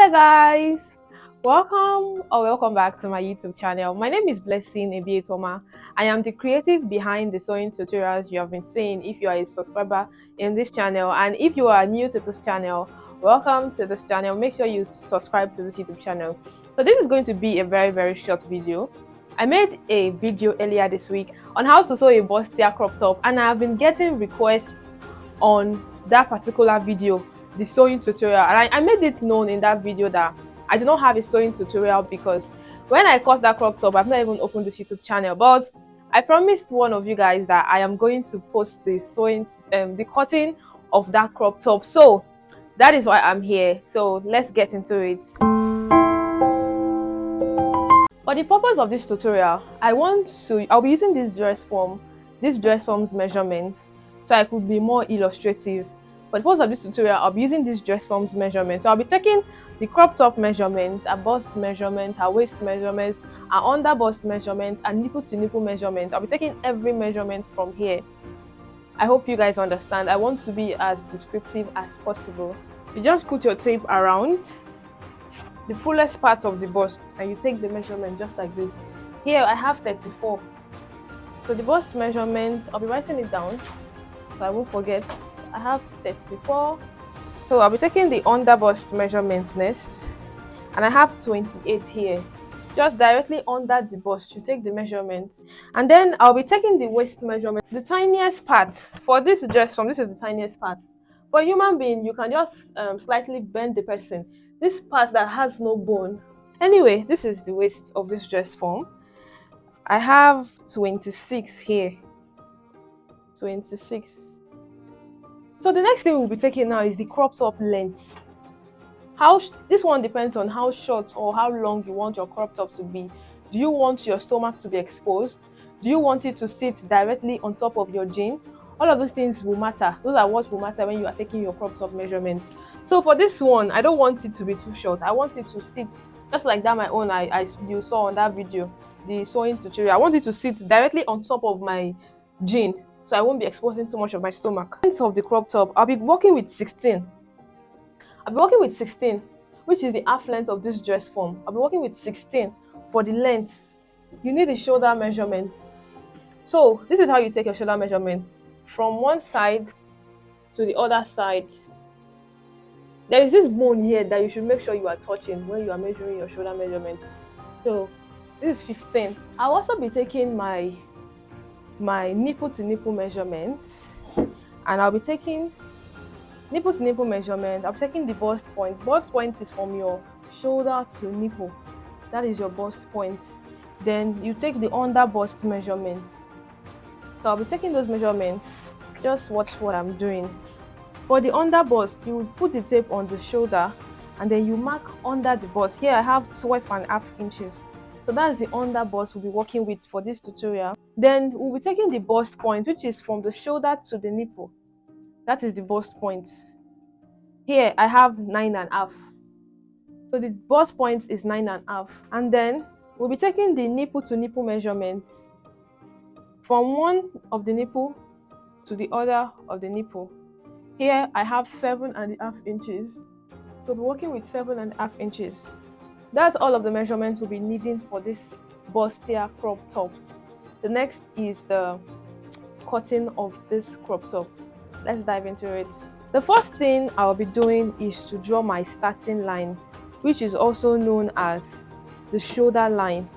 Hi guys, welcome back to my YouTube channel. My name is Blessing Ebietoma. I am the creative behind the sewing tutorials you have been seeing if you are a subscriber in this channel, and if you are new to this channel, welcome to this channel. Make sure you subscribe to this YouTube channel. So this is going to be a very short video. I made a video earlier this week on how to sew a bustier crop top, and I have been getting requests on that particular video, the sewing tutorial, and I made it known in that video that I do not have a sewing tutorial because when I cut that crop top, I've not even opened this YouTube channel. But I promised one of you guys that I am going to post the sewing, the cutting of that crop top. So that is why I'm here. So let's get into it. For the purpose of this tutorial, I'll be using this dress form's measurements, so I could be more illustrative. For the purpose of this tutorial, I'll be using this dress form's measurements. So I'll be taking the crop top measurements, a bust measurement, a waist measurement, an under bust measurement, and nipple to nipple measurement. I'll be taking every measurement from here. I hope you guys understand. I want to be as descriptive as possible. You just put your tape around the fullest part of the bust and you take the measurement just like this. Here I have 34. So the bust measurement, I'll be writing it down so I won't forget. I have 34. So I'll be taking the under bust measurement next, and I have 28 here. Just directly under the bust, you take the measurement, and then I'll be taking the waist measurement, the tiniest part for this dress form. This is the tiniest part. For a human being, you can just slightly bend the person. This part that has no bone. Anyway, this is the waist of this dress form. I have 26 here. 26. So the next thing we'll be taking now is the crop top length. This one depends on how short or how long you want your crop top to be. Do you want your stomach to be exposed? Do you want it to sit directly on top of your jean? All of those things will matter. Those are what will matter when you are taking your crop top measurements. So for this one, I don't want it to be too short. I want it to sit just like that my own you saw on that video, the sewing tutorial. I want it to sit directly on top of my jean, so I won't be exposing too much of my stomach. Length of the crop top, I'll be working with 16. I'll be working with 16, which is the half length of this dress form. I'll be working with 16 for the length. You need the shoulder measurement. So this is how you take your shoulder measurement from one side to the other side. There is this bone here that you should make sure you are touching when you are measuring your shoulder measurement. So this is 15. I'll also be taking my nipple to nipple measurements, and I'll be taking nipple to nipple measurement. I'm taking the bust point. Bust point is from your shoulder to nipple. That is your bust point. Then you take the under bust measurement. So I'll be taking those measurements. Just watch what I'm doing. For the under bust, you will put the tape on the shoulder and then you mark under the bust. Here I have 12.5 inches. So that's the under bust we'll be working with for this tutorial. Then we'll be taking the bust point, which is from the shoulder to the nipple. That is the bust point. Here I have 9.5. So the bust point is 9.5. And then we'll be taking the nipple to nipple measurement from one of the nipple to the other of the nipple. Here I have 7.5 inches. So we'll be working with 7.5 inches. That's all of the measurements we'll be needing for this bustier crop top. The next is the cutting of this crop top. Let's dive into it. The first thing I'll be doing is to draw my starting line, which is also known as the shoulder line.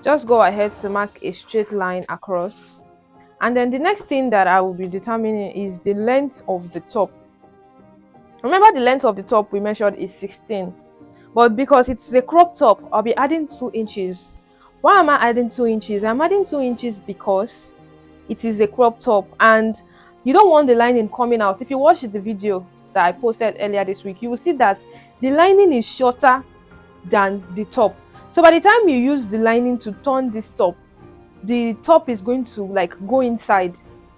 Just go ahead to mark a straight line across. And then the next thing that I will be determining is the length of the top. Remember, the length of the top we measured is 16. But because it's a crop top, I'll be adding 2 inches. Why am I adding 2 inches? I'm adding 2 inches because it is a crop top and you don't want the lining coming out. If you watch the video that I posted earlier this week, you will see that the lining is shorter than the top. So by the time you use the lining to turn this top, the top is going to go inside.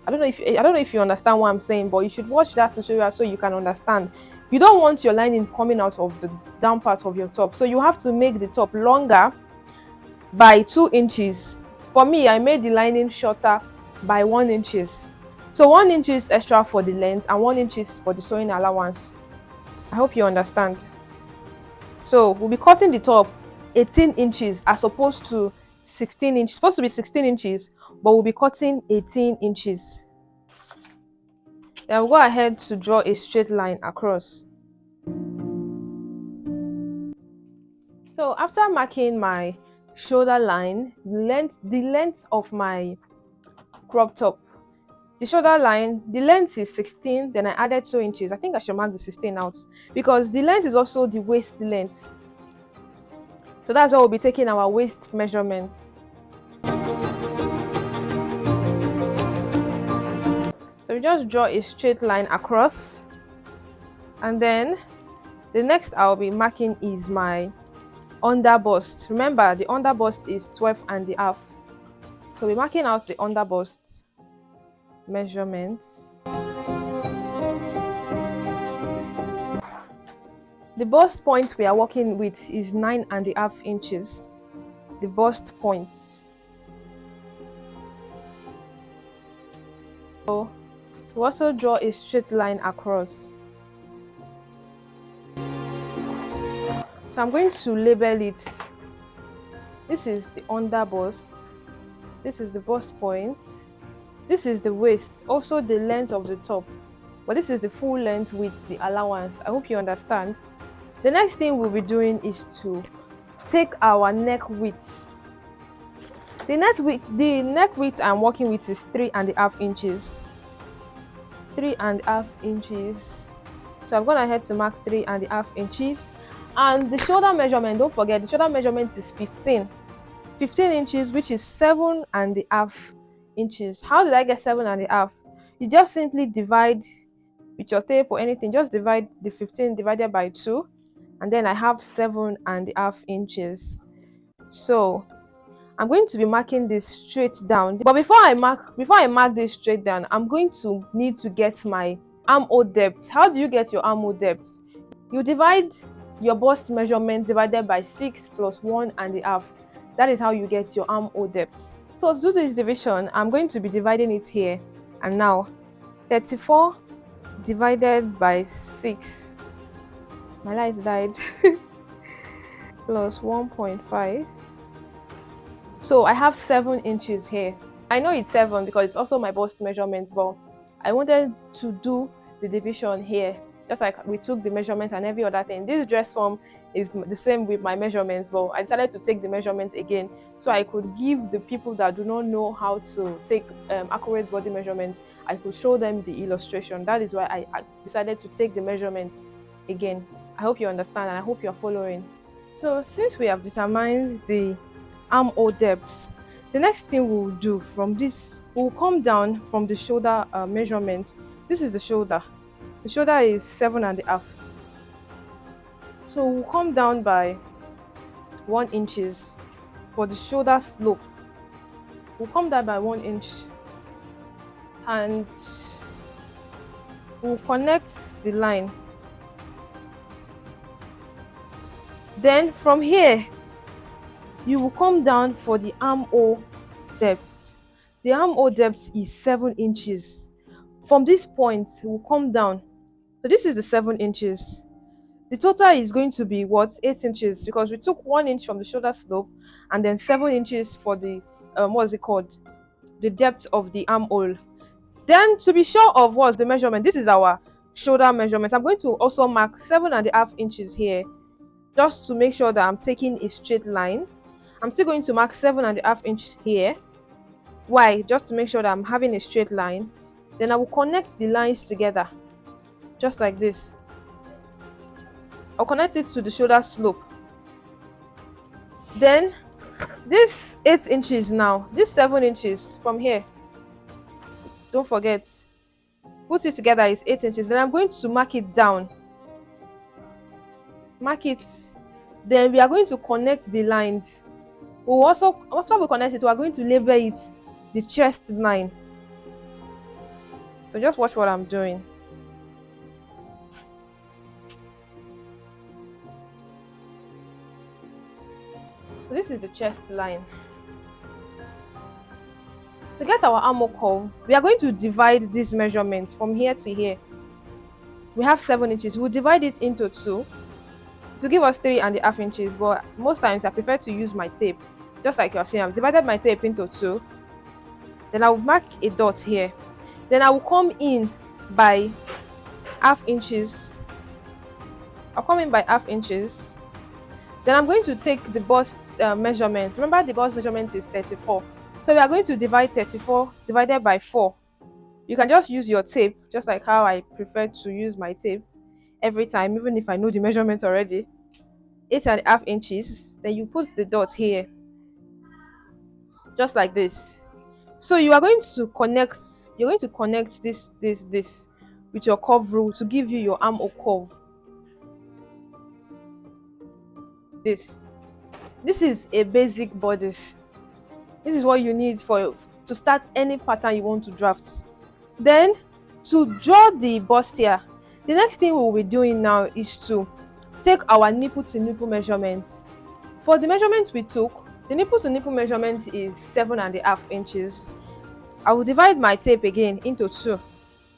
I don't know if you understand what I'm saying, but you should watch that tutorial so you can understand. You don't want your lining coming out of the down part of your top, so you have to make the top longer by 2 inches. For me, I made the lining shorter by 1 inches. So 1 inch is extra for the length and 1 inch is for the sewing allowance. I hope you understand. So we'll be cutting the top 18 inches as opposed to 16 inches. It's supposed to be 16 inches, but we'll be cutting 18 inches. Then we'll go ahead to draw a straight line across. So after marking my shoulder line, the length of my crop top, the shoulder line, the length is 16, then I added 2 inches. I think I should mark the 16 out because the length is also the waist length. So that's why we'll be taking our waist measurement. So we just draw a straight line across, and then the next I'll be marking is my under bust. Remember, the under bust is 12.5. So we're marking out the under bust measurements. The bust point we are working with is 9.5 inches. The bust point. So we also draw a straight line across. So I'm going to label it. This is the under bust. This is the bust point. This is the waist, also the length of the top. But this is the full length with the allowance. I hope you understand. The next thing we'll be doing is to take our neck width. The neck width I'm working with is 3.5 inches. 3.5 inches. So I've gone ahead to mark 3.5 inches. And the shoulder measurement, don't forget, the shoulder measurement is 15 inches, which is 7.5 inches. How did I get 7.5? You just simply divide with your tape or anything, just divide the 15 divided by 2, and then I have 7.5 inches. So I'm going to be marking this straight down. But before I mark this straight down, I'm going to need to get my armhole depth. How do you get your armhole depth? You divide your bust measurement divided by 6 plus 1.5. That is how you get your armhole depth. So to do this division, I'm going to be dividing it here and now. 34 divided by 6. My light died. Plus 1.5. So I have 7 inches here. I know it's 7 because it's also my bust measurement, but I wanted to do the division here, just like we took the measurements and every other thing. This dress form is the same with my measurements, but I decided to take the measurements again so I could give the people that do not know how to take accurate body measurements, I could show them the illustration. That is why I decided to take the measurements again. I hope you understand and I hope you're following. So since we have determined the armhole depth, the next thing we'll do from this, we'll come down from the shoulder measurement. This is the shoulder. The shoulder is 7.5. So we'll come down by 1 inches for the shoulder slope. We'll come down by 1 inch and we'll connect the line. Then from here, you will come down for the armhole depth. The armhole depth is 7 inches. From this point, we'll come down. So this is the 7 inches. The total is going to be what? 8 inches, because we took 1 inch from the shoulder slope and then 7 inches for the the depth of the armhole. Then to be sure of what's the measurement, this is our shoulder measurement. I'm going to also mark 7.5 inches here, just to make sure that I'm taking a straight line. I'm still going to mark 7.5 inches here. Why? Just to make sure that I'm having a straight line. Then I will connect the lines together, just like this. I'll connect it to the shoulder slope. Then this 8 inches now, this 7 inches from here, don't forget, put it together, is 8 inches. Then I'm going to mark it down. Mark it. Then we are going to connect the lines. We'll also, after we connect it, we are going to label it the chest line. So just watch what I'm doing. So this is the chest line. To get our armhole curve, we are going to divide this measurement from here to here. we have 7 inches. We'll divide it into 2 to give us 3.5 inches, but most times I prefer to use my tape. Just like you're seeing, I've divided my tape into 2. Then I'll mark a dot here. Then I will come in by half inches. I'll come in by half inches. Then I'm going to take the bust measurement. Remember, the bust measurement is 34. So we are going to divide 34 divided by 4. You can just use your tape, just like how I prefer to use my tape every time, even if I know the measurement already. 8.5 inches. Then you put the dot here, just like this. So you are going to connect. You're going to connect this with your curve rule to give you your armhole curve. This is a basic bodice. This is what you need to start any pattern you want to draft. Then to draw the bustier, the next thing we will be doing now is to take our nipple to nipple measurement. For the measurement we took, the nipple to nipple measurement is 7.5 inches. I will divide my tape again into 2.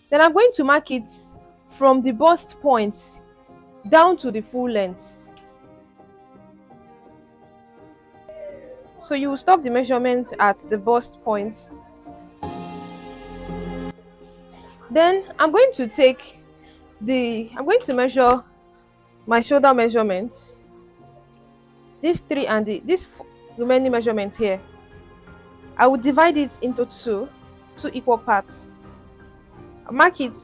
Then I'm going to mark it from the bust point down to the full length. So you will stop the measurement at the bust point. Then I'm going to measure my shoulder measurement. This 3 and this remaining measurement here. I will divide it into 2 equal parts. I'll mark it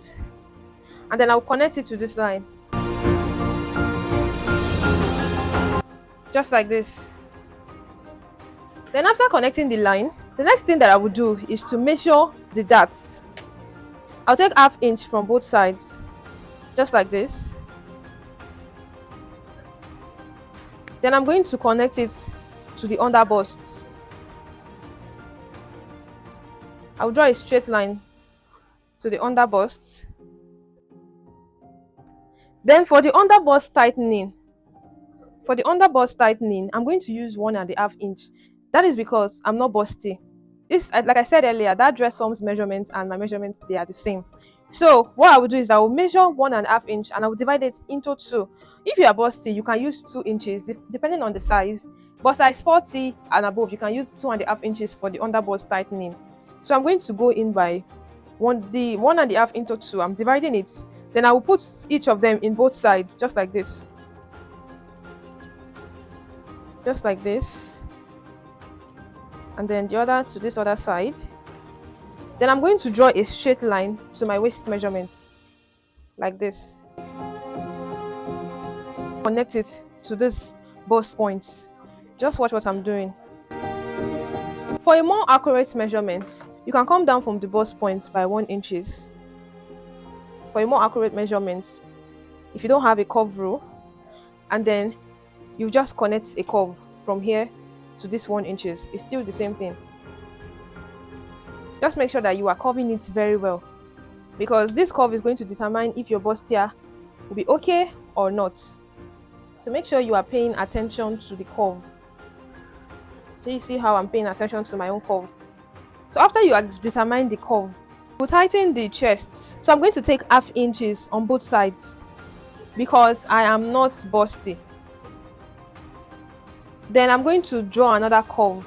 and then I'll connect it to this line. Just like this. Then after connecting the line, the next thing that I will do is to measure the darts. I'll take ½ inch from both sides, just like this. Then I'm going to connect it to the under bust. I'll draw a straight line to the under bust. Then for the under bust tightening, I'm going to use 1.5 inch. That is because I'm not busty. This, like I said earlier, that dress form's measurements and my measurements, they are the same. So what I will do is I will measure 1.5 inch and I will divide it into 2. If you are busty, you can use 2 inches depending on the size. But size 40 and above, you can use 2.5 inches for the under bust tightening. So I'm going to go in by the 1.5 into 2. I'm dividing it. Then I will put each of them in both sides, just like this. Just like this. And then the other to this other side. Then I'm going to draw a straight line to my waist measurement, like this. Connect it to this bust point. Just watch what I'm doing. For a more accurate measurement, you can come down from the bust point by 1 inches. For a more accurate measurement, if you don't have a curve rule, and then you just connect a curve from here to this 1 inches. It's still the same thing. Just make sure that you are curving it very well, because this curve is going to determine if your bustier will be okay or not. So make sure you are paying attention to the curve. So you see how I'm paying attention to my own curve. So after you have determined the curve, we'll tighten the chest. So I'm going to take ½ inches on both sides because I am not busty. Then I'm going to draw another curve.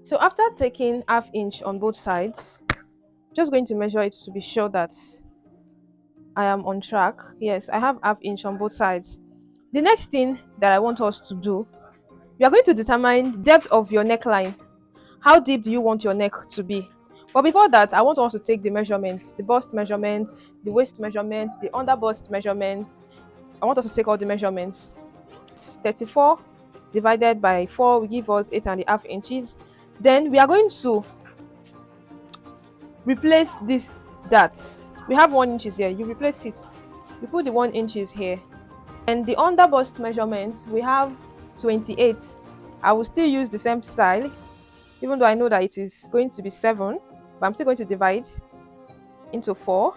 So after taking ½ inch on both sides, just going to measure it to be sure that I am on track. Yes, I have ½ inch on both sides. The next thing that I want us to do, we are going to determine the depth of your neckline. How deep do you want your neck to be? But before that, I want us to take the measurements, the bust measurement, the waist measurement, the under bust measurement. I want us to take all the measurements. 34 divided by 4 will give us 8.5 inches. Then we are going to replace this dart. We have 1 inches here. You replace it. You put the 1 inches here. And the under bust measurement, we have 28. I will still use the same style, even though I know that it is going to be 7, but I'm still going to divide into 4,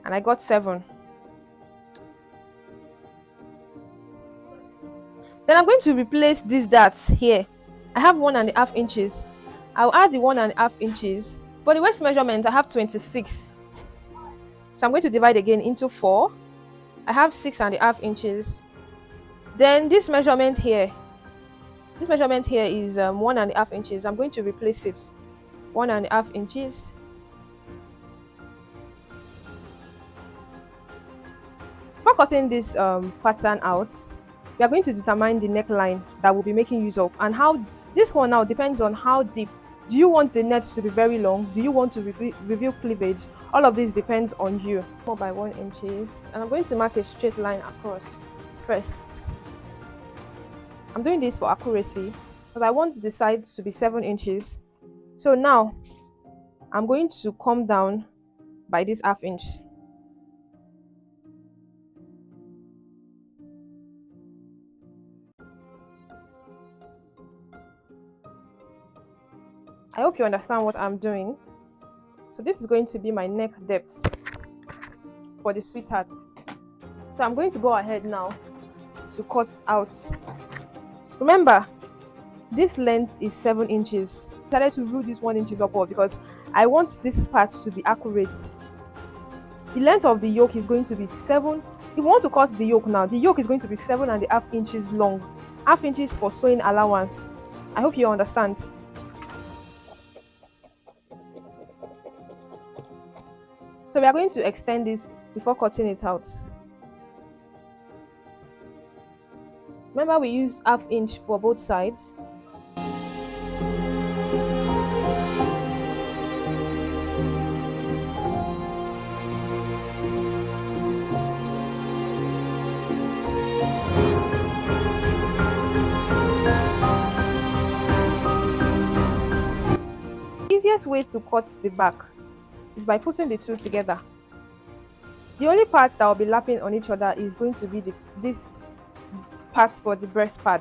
and I got 7. Then I'm going to replace this dart here. I have 1.5 inches. I'll add the 1.5 inches. For the waist measurement, I have 26. So I'm going to divide again into 4. I have 6.5 inches. Then this measurement here is 1.5 inches. I'm going to replace it. 1.5 inches. Before cutting this pattern out, we are going to determine the neckline that we'll be making use of, and how this one now depends on how deep. Do you want the net to be very long? Do you want to reveal cleavage? All of this depends on you. 4 by 1 inches, and I'm going to mark a straight line across first. I'm doing this for accuracy because I want the side to be 7 inches. So now I'm going to come down by this 1/2 inch. I hope you understand what I'm doing. So this is going to be my neck depth for the sweetheart. So I'm going to go ahead now to cut out. Remember, this length is 7 inches. I decided to rule this 1 inch upward because I want this part to be accurate. The length of the yoke is going to be 7. If you want to cut the yoke now, the yoke is going to be 7.5 inches long. 1/2 inches for sewing allowance. I hope you understand. So we are going to extend this before cutting it out. Remember, we use 1/2 inch for both sides. The easiest way to cut the back is by putting the two together. The only part that will be lapping on each other is going to be this part for the breast part,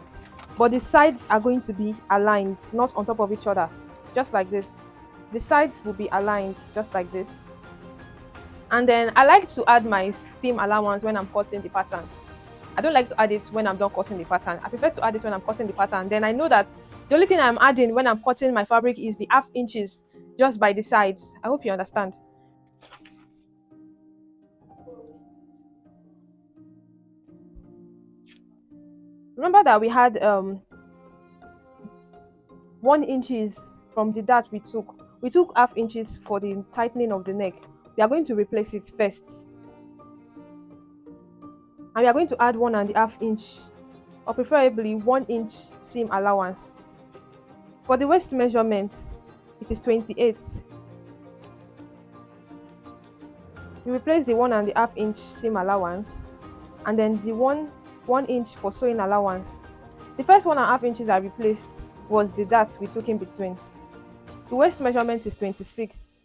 but the sides are going to be aligned, not on top of each other, just like this. The sides will be aligned just like this. And then I like to add my seam allowance when I'm cutting the pattern. I don't like to add it when I'm done cutting the pattern. I prefer to add it when I'm cutting the pattern. Then I know that the only thing I'm adding when I'm cutting my fabric is the 1/2 inches just by the sides. I hope you understand. Remember that we had 1 inches from the dart we took. We took 1/2 inches for the tightening of the neck. We are going to replace it first. And we are going to add 1.5 inch, or preferably 1 inch seam allowance. For the waist measurement, it is 28. We replace the 1.5 inch seam allowance, and then the 1 inch for sewing allowance. The first 1.5 inches I replaced was the dart we took in between. The waist measurement is 26.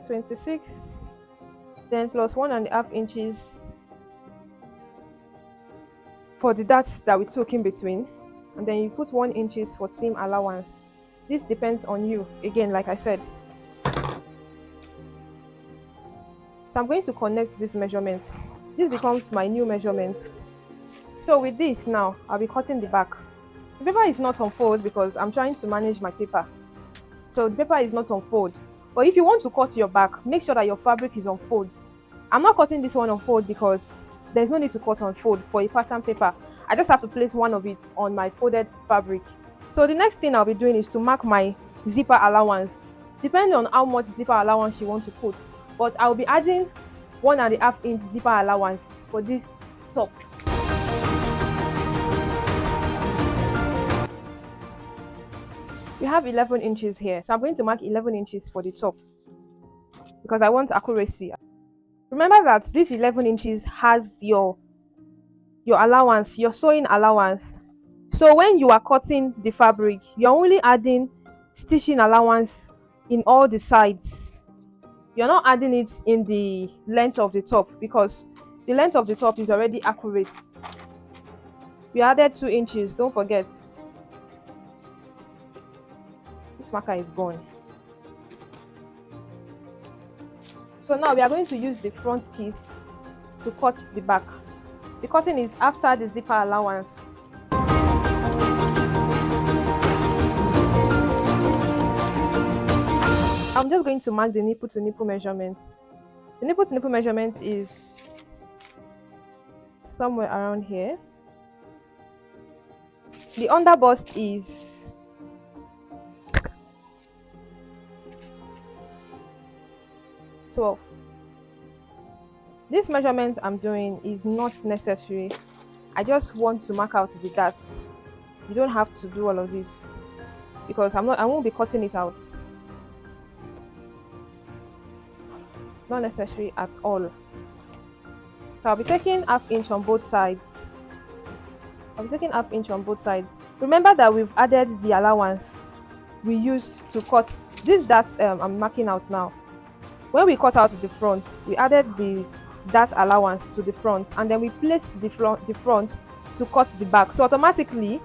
26, then plus 1.5 inches for the dart that we took in between, and then you put 1 inches for seam allowance. This depends on you, again, like I said. So I'm going to connect these measurements. This becomes my new measurement. So with this now, I'll be cutting the back. The paper is not on fold because I'm trying to manage my paper. So the paper is not on fold. But if you want to cut your back, make sure that your fabric is on fold. I'm not cutting this one on fold because there's no need to cut on fold for a pattern paper. I just have to place one of it on my folded fabric. So the next thing I'll be doing is to mark my zipper allowance, depending on how much zipper allowance you want to put. But I'll be adding 1.5 inch zipper allowance for this top. We have 11 inches here, so I'm going to mark 11 inches for the top because I want accuracy. Remember that this 11 inches has your allowance, your sewing allowance. So when you are cutting the fabric, you're only adding stitching allowance in all the sides. You're not adding it in the length of the top because the length of the top is already accurate. We added 2 inches, don't forget. This marker is gone. So now we are going to use the front piece to cut the back. The cutting is after the zipper allowance. I'm just going to mark the nipple to nipple measurement. The nipple to nipple measurement is somewhere around here. The under bust is 12. This measurement I'm doing is not necessary. I just want to mark out the darts. You don't have to do all of this because I won't be cutting it out. It's not necessary at all. So I'll be taking ½ inch on both sides. Remember that we've added the allowance we used to cut this darts. I'm marking out now. When we cut out the front, we added the dart allowance to the front, and then we placed the front to cut the back. So automatically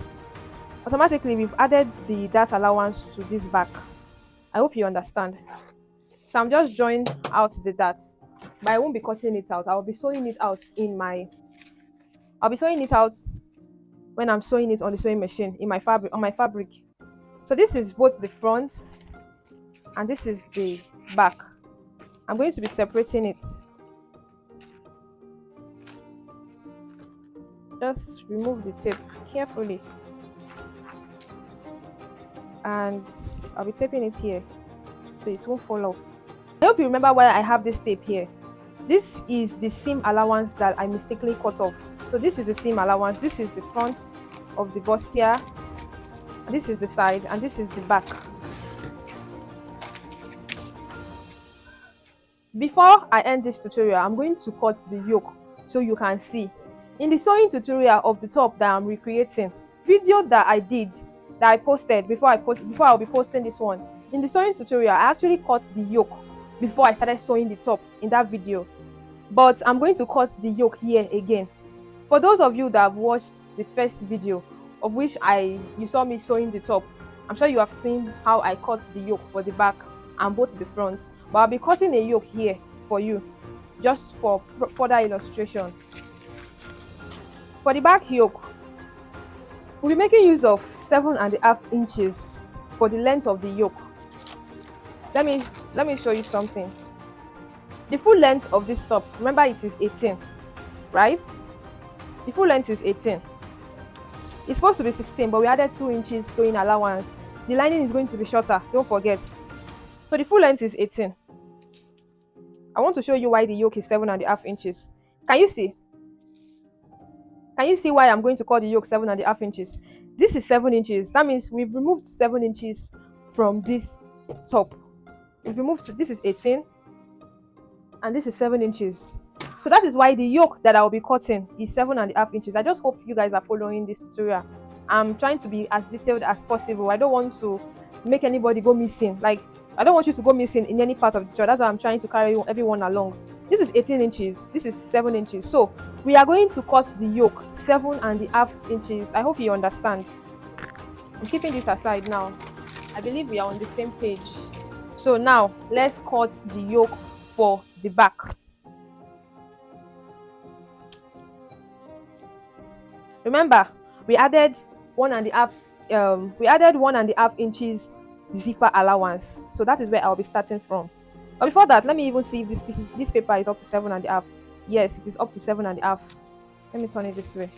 we've added the dart allowance to this back. I hope you understand. So I'm just drawing out the darts, but I won't be cutting it out. I'll be sewing it out when I'm sewing it on the sewing machine on my fabric. So this is both the front and this is the back. I'm going to be separating it. Just remove the tape carefully, and I'll be taping it here so it won't fall off. I hope you remember why I have this tape here. This is the seam allowance that I mistakenly cut off. So this is the seam allowance, this is the front of the bustier, this is the side, and this is the back. Before I end this tutorial, I'm going to cut the yoke so you can see. In the sewing tutorial of the top that I'm recreating, video that I did, that I posted before I'll be posting this one. In the sewing tutorial, I actually cut the yoke before I started sewing the top in that video. But I'm going to cut the yoke here again. For those of you that have watched the first video, of which you saw me sewing the top, I'm sure you have seen how I cut the yoke for the back and both the front. But I'll be cutting a yoke here for you, just for further illustration. For the back yoke, we'll be making use of 7½ inches for the length of the yoke. Let me show you something. The full length of this top, remember it is 18, right? The full length is 18. It's supposed to be 16, but we added 2 inches sewing allowance. The lining is going to be shorter, don't forget. So the full length is 18. I want to show you why the yoke is 7½ inches. Can you see? Can you see why I'm going to cut the yoke 7½ inches? This is 7 inches. That means we've removed 7 inches from this top. This is 18 and this is 7 inches. So that is why the yoke that I will be cutting is 7½ inches. I just hope you guys are following this tutorial. I'm trying to be as detailed as possible. I don't want to make anybody go missing. Like, I don't want you to go missing in any part of the tutorial. That's why I'm trying to carry everyone along. This is 18 inches. This is 7 inches. So we are going to cut the yoke 7½ inches. I hope you understand. I'm keeping this aside now. I believe we are on the same page. So now let's cut the yoke for the back. Remember, we added 1½ inches zipper allowance. So that is where I'll be starting from. But before that, let me even see if this paper is up to 7½. Yes, it is up to 7½. Let me turn it this way.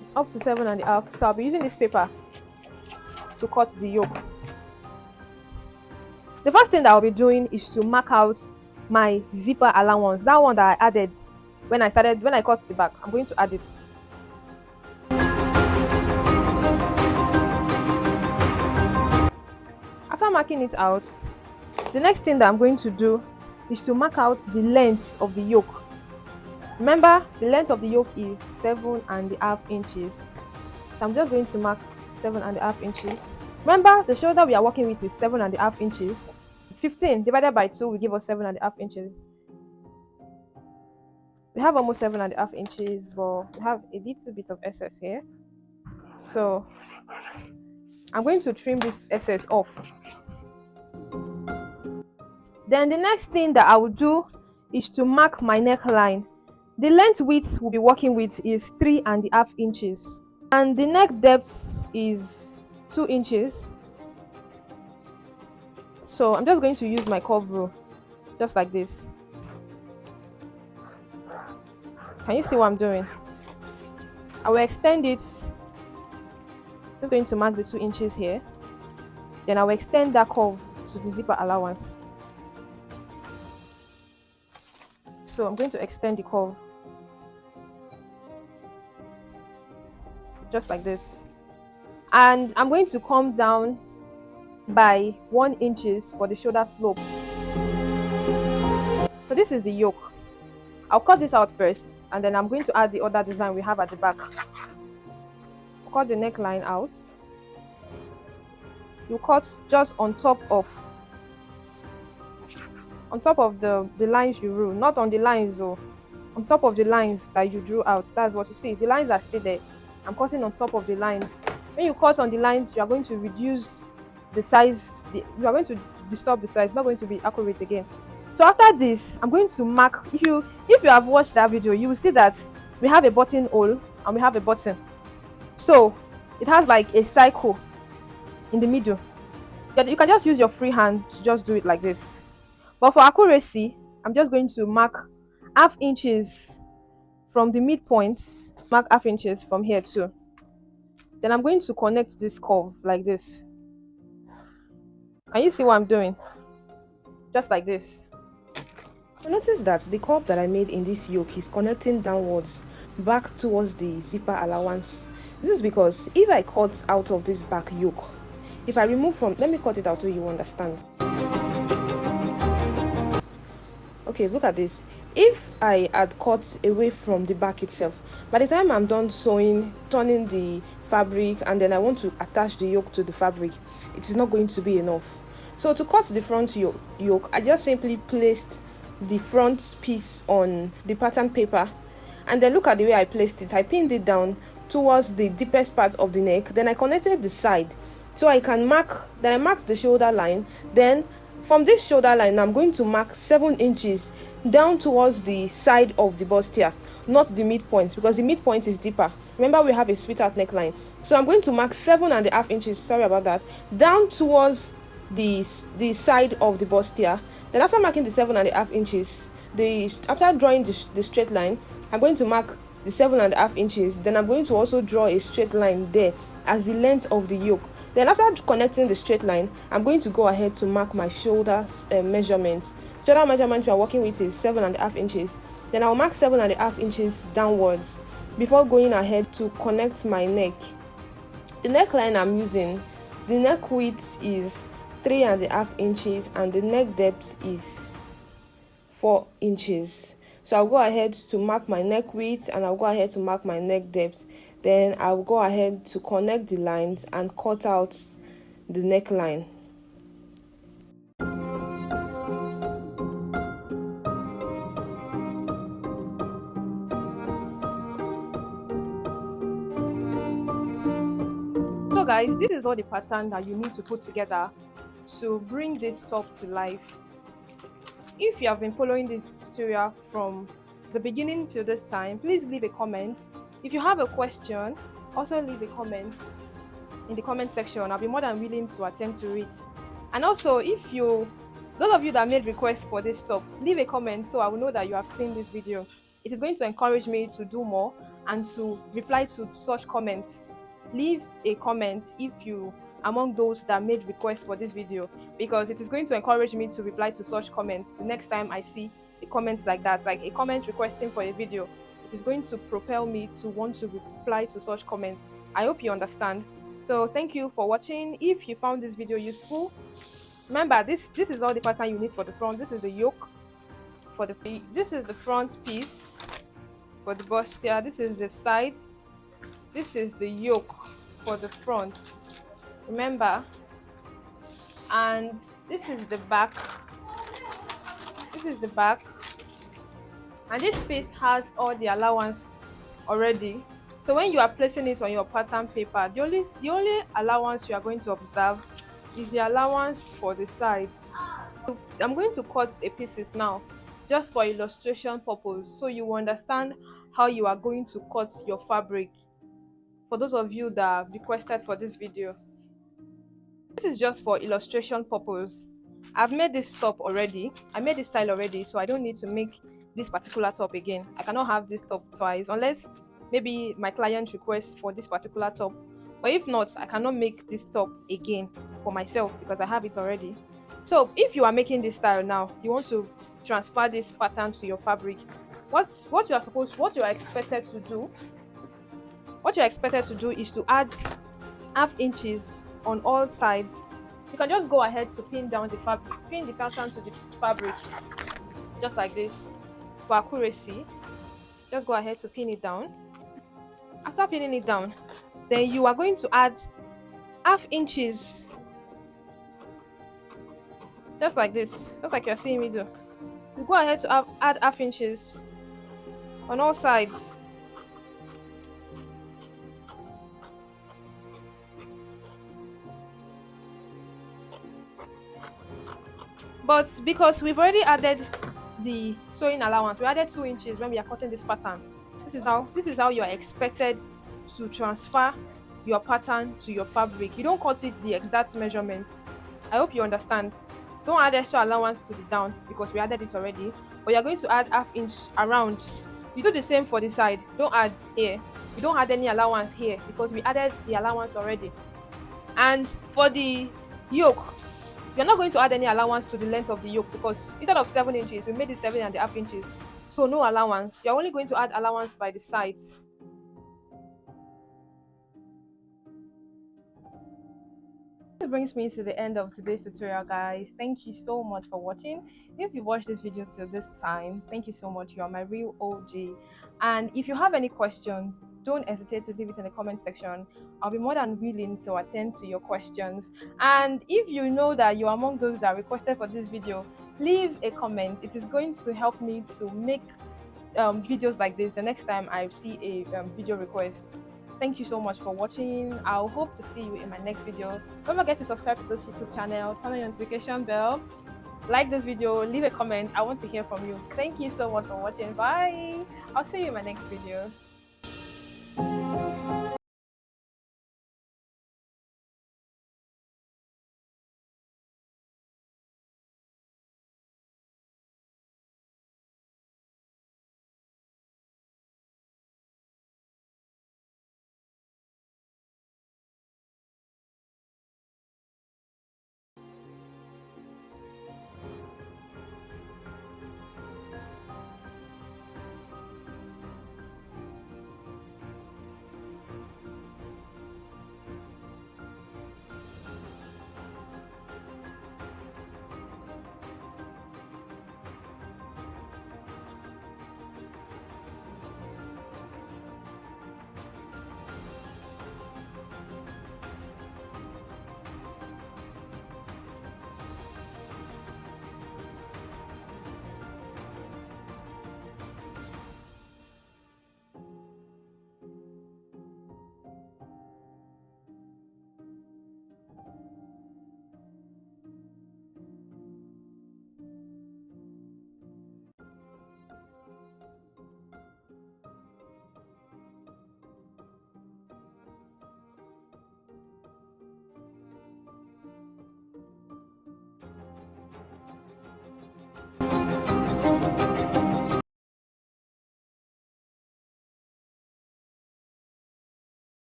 It's up to 7½. So I'll be using this paper to cut the yoke. The first thing that I'll be doing is to mark out my zipper allowance. That one that I added when I cut the back. I'm going to add it. After marking it out, the next thing that I'm going to do is to mark out the length of the yoke. Remember, the length of the yoke is 7½ inches. So I'm just going to mark 7½ inches. Remember, the shoulder we are working with is 7½ inches. 15 divided by 2 will give us 7½ inches. We have almost 7½ inches, but we have a little bit of excess here. So I'm going to trim this excess off. Then the next thing that I will do is to mark my neckline. The length width we'll be working with is 3½ inches. And the neck depth is 2 inches. So I'm just going to use my curve rule, just like this. Can you see what I'm doing? I will extend it. Just going to mark the 2 inches here. Then I will extend that curve to the zipper allowance. So I'm going to extend the curve just like this. And I'm going to come down by 1 inches for the shoulder slope. So this is the yoke. I'll cut this out first, and then I'm going to add the other design we have at the back. Cut the neckline out. You cut just on top of the lines you drew, not on the lines though, on top of the lines that you drew out. That's what you see. The lines are still there. I'm cutting on top of the lines. When you cut on the lines, you are going to reduce the size. You are going to disturb the size. It's not going to be accurate again. So after this, I'm going to mark. If you have watched that video, you will see that we have a buttonhole and we have a button. So it has like a cycle in the middle. You can just use your free hand to just do it like this. But for accuracy, I'm just going to mark ½ inches from the midpoint. Mark ½ inches from here too. Then I'm going to connect this curve like this. Can you see what I'm doing? Just like this. Notice that the curve that I made in this yoke is connecting downwards back towards the zipper allowance. This is because if I cut out of this back yoke, if I remove from, let me cut it out so you understand. Okay, look at this. If I had cut away from the back itself, by the time I'm done sewing, turning the fabric, and then I want to attach the yoke to the fabric, it is not going to be enough. So to cut the front yoke, I just simply placed the front piece on the pattern paper, and then look at the way I placed it. I pinned it down towards the deepest part of the neck, then I connected the side so I can mark. Then I marked the shoulder line. Then from this shoulder line, I'm going to mark 7 inches down towards the side of the bustier, not the midpoint, because the midpoint is deeper. Remember, we have a sweetheart neckline, so I'm going to mark 7.5 inches, sorry about that, down towards the side of the bustier. Then after marking the 7.5 inches, after drawing the straight line, I'm going to mark the 7.5 inches. Then I'm going to also draw a straight line there as the length of the yoke. Then after connecting the straight line, I'm going to go ahead to mark my shoulder measurement. Shoulder measurement we are working with is 7.5 inches. Then I'll mark 7.5 inches downwards before going ahead to connect my neck. The neckline I'm using, the neck width is 3.5 inches and the neck depth is 4 inches. So I'll go ahead to mark my neck width and I'll go ahead to mark my neck depth. Then I'll go ahead to connect the lines and cut out the neckline. So guys, this is all the pattern that you need to put together to bring this top to life. If you have been following this tutorial from the beginning to this time, please leave a comment. If you have a question, also leave a comment in the comment section. I'll be more than willing to attempt to read. And also, those of you that made requests for this top, leave a comment so I will know that you have seen this video. It is going to encourage me to do more and to reply to such comments. Leave a comment if you among those that made requests for this video, because it is going to encourage me to reply to such comments the next time I see a comment like that, like a comment requesting for a video. It is going to propel me to want to reply to such comments. I hope you understand. So thank you for watching. If you found this video useful, remember this is all the pattern you need for the front. This is the yoke for this is the front piece for the bustier. This is the side. This is the yoke for the front, remember, and this is the back. This is the back, and this piece has all the allowance already. So when you are placing it on your pattern paper, the only allowance you are going to observe is the allowance for the sides. I'm going to cut a pieces now just for illustration purpose, so you understand how you are going to cut your fabric. For those of you that requested for this video, this is just for illustration purpose. I've made this top already. I made this style already, so I don't need to make this particular top again. I cannot have this top twice unless maybe my client requests for this particular top. But if not, I cannot make this top again for myself because I have it already. So if you are making this style now, you want to transfer this pattern to your fabric. What you are expected to do, what you're expected to do is to add half inches on all sides. You can just go ahead to pin down the fabric, pin the pattern to the fabric, just like this. For accuracy, just go ahead to pin it down. After pinning it down, then you are going to add half inches, just like this, just like you're seeing me do. You go ahead to add half inches on all sides. But because we've already added the sewing allowance, we added 2 inches when we are cutting this pattern. This is how you are expected to transfer your pattern to your fabric. You don't cut it the exact measurement. I hope you understand. Don't add extra allowance to the down because we added it already. But you're going to add half inch around. You do the same for the side. Don't add here. You don't add any allowance here because we added the allowance already. And for the yoke, you're not going to add any allowance to the length of the yoke because instead of 7 inches, we made it 7.5 inches. So no allowance. You're only going to add allowance by the sides. This brings me to the end of today's tutorial, guys. Thank you so much for watching. If you watched this video till this time, thank you so much. You are my real OG. And if you have any questions, don't hesitate to leave it in the comment section. I'll be more than willing to attend to your questions. And if you know that you're among those that requested for this video, leave a comment. It is going to help me to make videos like this the next time I see a video request. Thank you so much for watching. I'll hope to see you in my next video. Don't forget to subscribe to this YouTube channel, turn on your notification bell, like this video, leave a comment. I want to hear from you. Thank you so much for watching. Bye. I'll see you in my next video.